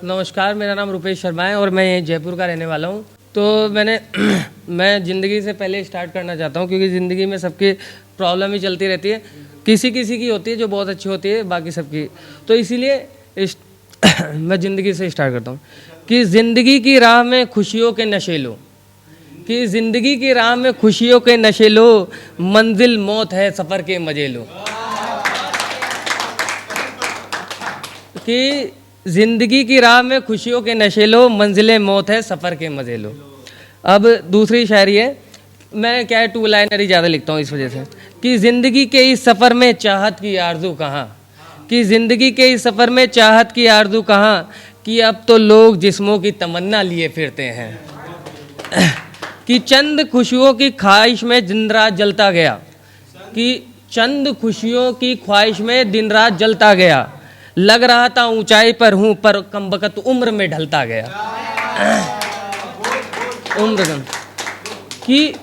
नमस्कार, मेरा नाम रुपेश शर्मा है और मैं जयपुर का रहने वाला हूँ। तो मैं ज़िंदगी से पहले स्टार्ट करना चाहता हूँ, क्योंकि ज़िंदगी में सबकी प्रॉब्लम ही चलती रहती है। किसी किसी की होती है जो बहुत अच्छी होती है, बाकी सबकी। तो इसीलिए मैं ज़िंदगी से स्टार्ट करता हूँ कि ज़िंदगी की राह में खुशियों के नशे लो, कि ज़िंदगी की राह में खुशियों के नशे लो, मंजिल मौत है सफ़र के मज़े लो। कि ज़िंदगी की राह में खुशियों के नशे लो, मंजिल मौत है सफ़र के मज़े लो। अब दूसरी शायरी है, मैं क्या है 2 लाइनर ही ज़्यादा लिखता हूँ इस वजह से, कि ज़िंदगी के इस सफ़र में चाहत की आरज़ू कहाँ, कि ज़िंदगी के इस सफ़र में चाहत की आरज़ू कहाँ, कि अब तो लोग जिस्मों की तमन्ना लिए फिरते हैं। कि चंद खुशियों की ख्वाहिश में दिन रात जलता गया, कि चंद खुशियों की ख्वाहिश में दिन रात जलता गया, लग रहा था ऊंचाई पर हूँ पर कमबख्त उम्र में ढलता गया। उम्र कि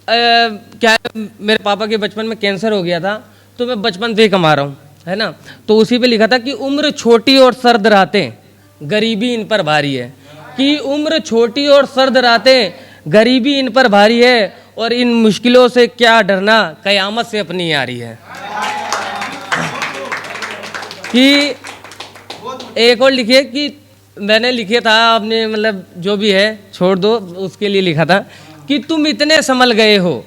क्या मेरे पापा के बचपन में कैंसर हो गया था, तो मैं बचपन से ही कमा रहा हूँ, है ना। तो उसी पे लिखा था कि उम्र छोटी और सर्द रातें, गरीबी इन पर भारी है। कि उम्र छोटी और सर्द रातें, गरीबी इन पर भारी है, और इन मुश्किलों से क्या डरना, कयामत से अपनी यारी है। कि एक और लिखिए, कि मैंने लिखे था, आपने मतलब जो भी है छोड़ दो, उसके लिए लिखा था कि तुम इतने संभल गए हो,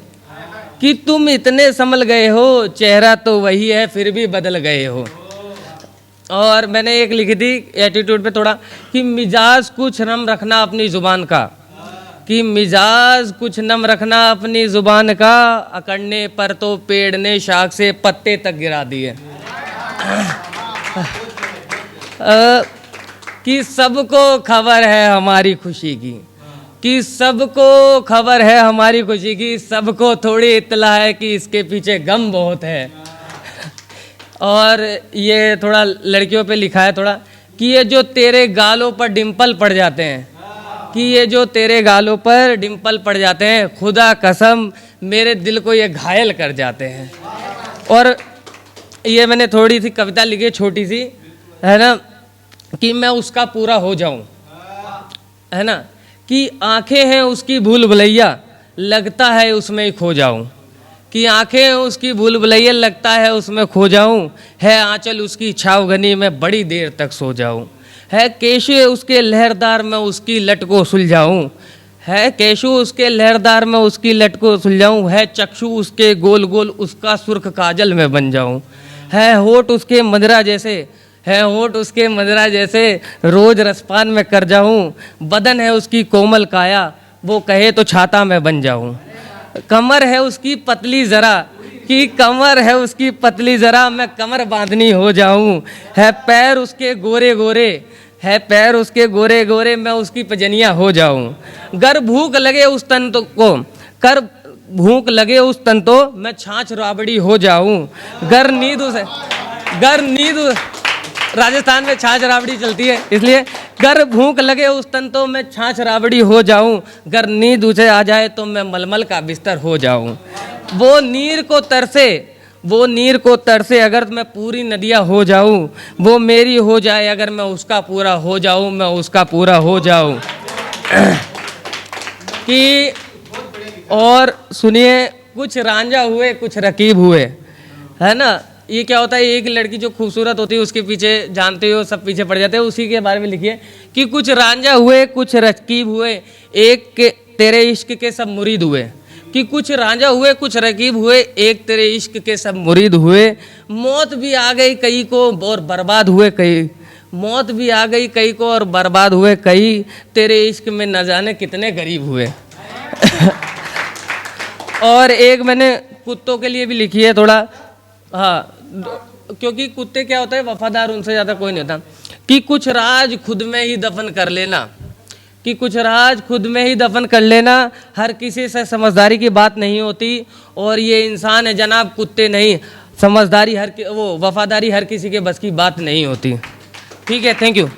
कि तुम इतने संभल गए हो, चेहरा तो वही है फिर भी बदल गए हो। और मैंने एक लिखी थी एटीट्यूड पे थोड़ा, कि मिजाज कुछ नम रखना अपनी ज़ुबान का, कि मिजाज कुछ नम रखना अपनी ज़ुबान का, अकड़ने पर तो पेड़ ने शाख से पत्ते तक गिरा दिए। कि सबको खबर है हमारी खुशी की, कि सबको खबर है हमारी खुशी की, सबको थोड़ी इत्तला है कि इसके पीछे गम बहुत है। और ये थोड़ा लड़कियों पे लिखा है थोड़ा, कि ये जो तेरे गालों पर डिम्पल पड़ जाते हैं, कि ये जो तेरे गालों पर डिम्पल पड़ जाते हैं, खुदा कसम मेरे दिल को ये घायल कर जाते हैं। और ये मैंने थोड़ी सी कविता लिखी छोटी सी, है ना, कि मैं उसका पूरा हो जाऊं, है ना। कि आंखें हैं उसकी भूल भुलैया, लगता है उसमें खो जाऊं, कि आंखें हैं उसकी भूल भुलैया, लगता है उसमें खो जाऊं, है आंचल उसकी छाव घनी में बड़ी देर तक सो जाऊं, है केशे उसके लहरदार में उसकी लट को सुलझाऊं, है केशु उसके लहरदार में उसकी लट को सुलझाऊं, है चक्षु उसके गोल गोल उसका सुर्ख काजल में बन जाऊं, है होठ उसके मदरा जैसे, है होठ उसके मदरा जैसे रोज रसपान में कर जाऊं, बदन है उसकी कोमल काया, वो कहे तो छाता में बन जाऊं, कमर है उसकी पतली ज़रा, कि कमर है उसकी पतली ज़रा, मैं कमर बांधनी हो जाऊं, है पैर उसके गोरे गोरे, है पैर उसके गोरे गोरे, मैं उसकी पजनिया हो जाऊं, गर भूख लगे उस तन तो को कर भूख लगे उस तन तो मैं छाछ राबड़ी हो जाऊं, गर नींद राजस्थान में छाछ राबड़ी चलती है, इसलिए गर भूख लगे उस तन तो मैं छाछ राबड़ी हो जाऊं, गर नींद उसे आ जाए तो मैं मलमल का बिस्तर हो जाऊं, वो नीर को तरसे अगर मैं पूरी नदियाँ हो जाऊं, वो मेरी हो जाए अगर मैं उसका पूरा हो जाऊं, मैं उसका पूरा हो जाऊं। कि और सुनिए, कुछ रांझा हुए कुछ रकीब हुए, है ना। ये क्या होता है, एक लड़की जो खूबसूरत होती है उसके पीछे जानते हो सब पीछे पड़ जाते हैं, उसी के बारे में लिखिए, कि कुछ रांझा हुए कुछ रकीब हुए, एक के तेरे इश्क के सब मुरीद हुए, कि कुछ रांझा हुए कुछ रकीब हुए, एक तेरे इश्क के सब मुरीद हुए, मौत भी आ गई कई को और बर्बाद हुए कई, मौत भी आ गई कई को और बर्बाद हुए कई, तेरे इश्क में न जाने कितने गरीब हुए। और एक मैंने कुत्तों के लिए भी लिखी है थोड़ा, हाँ, क्योंकि कुत्ते क्या होता है वफादार, उनसे ज़्यादा कोई नहीं होता, कि कुछ राज खुद में ही दफन कर लेना, कि कुछ राज खुद में ही दफन कर लेना, हर किसी से समझदारी की बात नहीं होती, और ये इंसान है जनाब कुत्ते नहीं, समझदारी वफादारी हर किसी के बस की बात नहीं होती। ठीक है, थैंक यू।